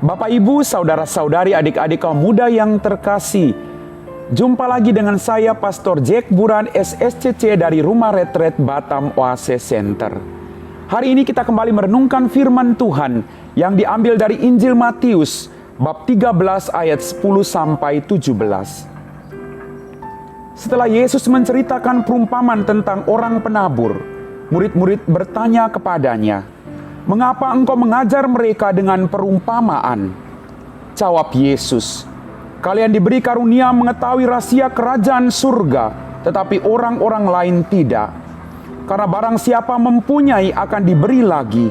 Bapak, Ibu, saudara-saudari, adik-adik kaum muda yang terkasih, jumpa lagi dengan saya, Pastor Jack Buran, SSCC dari Rumah Retret Batam Oase Center. Hari ini kita kembali merenungkan firman Tuhan yang diambil dari Injil Matius, bab 13 ayat 10-17. Setelah Yesus menceritakan perumpamaan tentang orang penabur, murid-murid bertanya kepadanya, "Mengapa engkau mengajar mereka dengan perumpamaan?" Jawab Yesus, "Kalian diberi karunia mengetahui rahasia kerajaan surga, tetapi orang-orang lain tidak. Karena barang siapa mempunyai akan diberi lagi,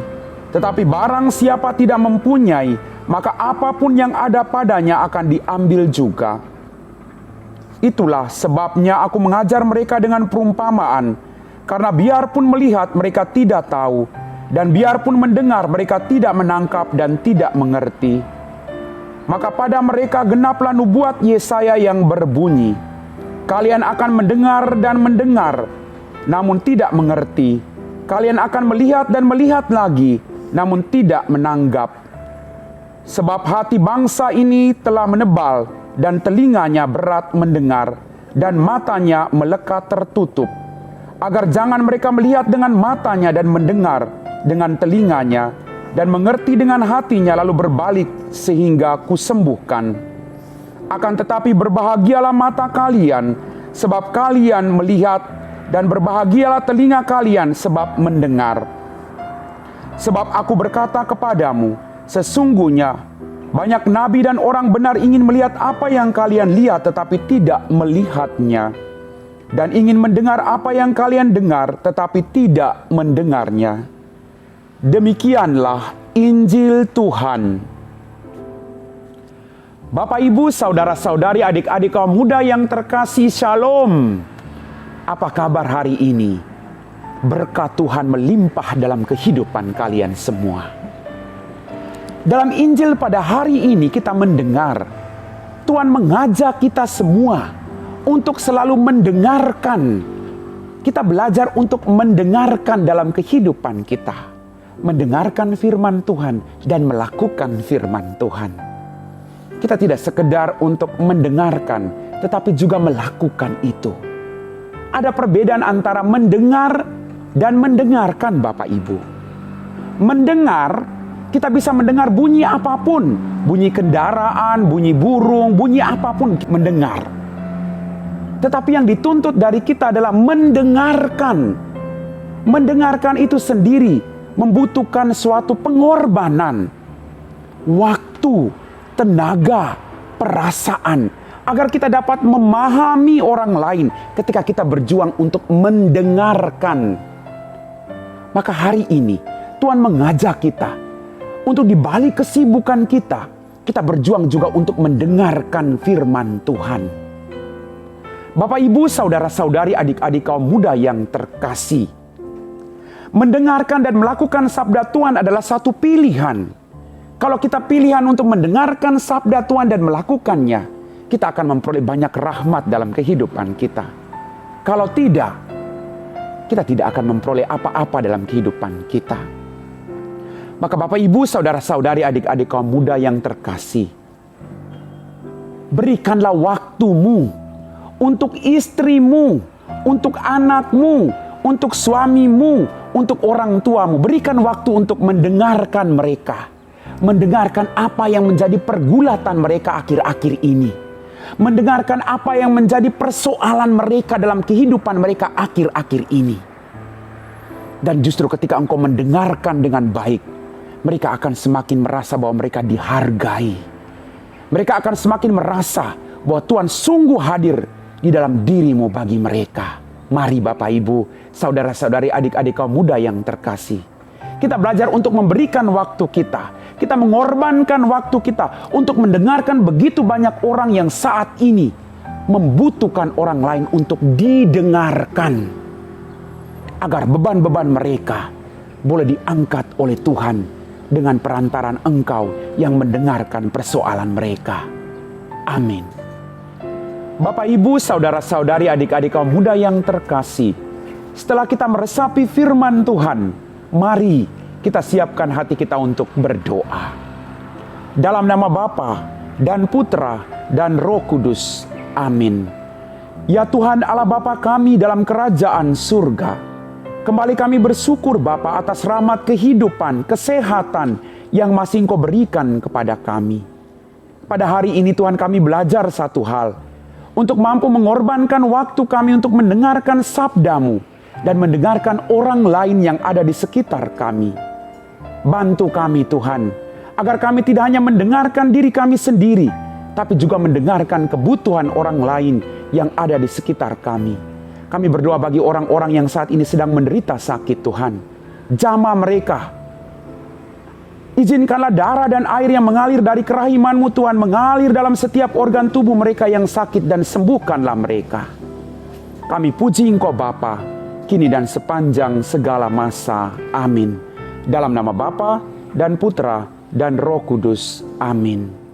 tetapi barang siapa tidak mempunyai, maka apapun yang ada padanya akan diambil juga. Itulah sebabnya aku mengajar mereka dengan perumpamaan, karena biarpun melihat mereka tidak tahu, dan biarpun mendengar mereka tidak menangkap dan tidak mengerti. Maka pada mereka genaplah nubuat Yesaya yang berbunyi, kalian akan mendengar dan mendengar, namun tidak mengerti. Kalian akan melihat dan melihat lagi, namun tidak menanggap. Sebab hati bangsa ini telah menebal, dan telinganya berat mendengar, dan matanya melekat tertutup, agar jangan mereka melihat dengan matanya dan mendengar dengan telinganya, dan mengerti dengan hatinya lalu berbalik sehingga kusembuhkan. Akan tetapi berbahagialah mata kalian, sebab kalian melihat, dan berbahagialah telinga kalian, sebab mendengar. Sebab aku berkata kepadamu, sesungguhnya banyak nabi dan orang benar ingin melihat apa yang kalian lihat tetapi tidak melihatnya, dan ingin mendengar apa yang kalian dengar tetapi tidak mendengarnya." Demikianlah Injil Tuhan. Bapak, Ibu, saudara-saudari, adik-adik kaum muda yang terkasih, Shalom. Apa kabar hari ini? Berkat Tuhan melimpah dalam kehidupan kalian semua. Dalam Injil pada hari ini kita mendengar Tuhan mengajak kita semua untuk selalu mendengarkan. Kita belajar untuk mendengarkan dalam kehidupan kita. Mendengarkan firman Tuhan dan melakukan firman Tuhan. Kita tidak sekedar untuk mendengarkan, tetapi juga melakukan itu. Ada perbedaan antara mendengar dan mendengarkan, Bapak Ibu. Mendengar, kita bisa mendengar bunyi apapun. Bunyi kendaraan, bunyi burung, bunyi apapun mendengar. Tetapi yang dituntut dari kita adalah mendengarkan. Mendengarkan itu sendiri membutuhkan suatu pengorbanan, waktu, tenaga, perasaan, agar kita dapat memahami orang lain ketika kita berjuang untuk mendengarkan. Maka hari ini Tuhan mengajak kita untuk di balik kesibukan kita, kita berjuang juga untuk mendengarkan firman Tuhan. Bapak, Ibu, saudara-saudari, adik-adik kaum muda yang terkasih, mendengarkan dan melakukan sabda Tuhan adalah satu pilihan. Kalau kita pilihan untuk mendengarkan sabda Tuhan dan melakukannya, kita akan memperoleh banyak rahmat dalam kehidupan kita. Kalau tidak, kita tidak akan memperoleh apa-apa dalam kehidupan kita. Maka Bapak, Ibu, saudara-saudari, adik-adik kaum muda yang terkasih, berikanlah waktumu untuk istrimu, untuk anakmu, untuk suamimu, untuk orang tuamu. Berikan waktu untuk mendengarkan mereka. Mendengarkan apa yang menjadi pergulatan mereka akhir-akhir ini. Mendengarkan apa yang menjadi persoalan mereka dalam kehidupan mereka akhir-akhir ini. Dan justru ketika engkau mendengarkan dengan baik, mereka akan semakin merasa bahwa mereka dihargai. Mereka akan semakin merasa bahwa Tuhan sungguh hadir di dalam dirimu bagi mereka. Mari Bapak, Ibu, saudara-saudari, adik-adik kaum muda yang terkasih, kita belajar untuk memberikan waktu kita. Kita mengorbankan waktu kita untuk mendengarkan begitu banyak orang yang saat ini membutuhkan orang lain untuk didengarkan. Agar beban-beban mereka boleh diangkat oleh Tuhan dengan perantaran engkau yang mendengarkan persoalan mereka. Amin. Bapak, Ibu, saudara-saudari, adik-adik kaum muda yang terkasih, setelah kita meresapi firman Tuhan, mari kita siapkan hati kita untuk berdoa. dalam nama Bapa dan Putra dan Roh Kudus. Amin. Ya Tuhan Allah Bapa kami dalam kerajaan surga, kembali kami bersyukur Bapa atas rahmat kehidupan, kesehatan yang masih Engkau berikan kepada kami. Pada hari ini Tuhan, kami belajar satu hal, untuk mampu mengorbankan waktu kami untuk mendengarkan sabda-Mu dan mendengarkan orang lain yang ada di sekitar kami. Bantu kami Tuhan, agar kami tidak hanya mendengarkan diri kami sendiri, tapi juga mendengarkan kebutuhan orang lain yang ada di sekitar kami. Kami berdoa bagi orang-orang yang saat ini sedang menderita sakit Tuhan. Jamah mereka. Izinkanlah darah dan air yang mengalir dari kerahiman-Mu Tuhan, mengalir dalam setiap organ tubuh mereka yang sakit, dan sembuhkanlah mereka. Kami puji Engkau Bapa, kini dan sepanjang segala masa. Amin. Dalam nama Bapa dan Putra dan Roh Kudus. Amin.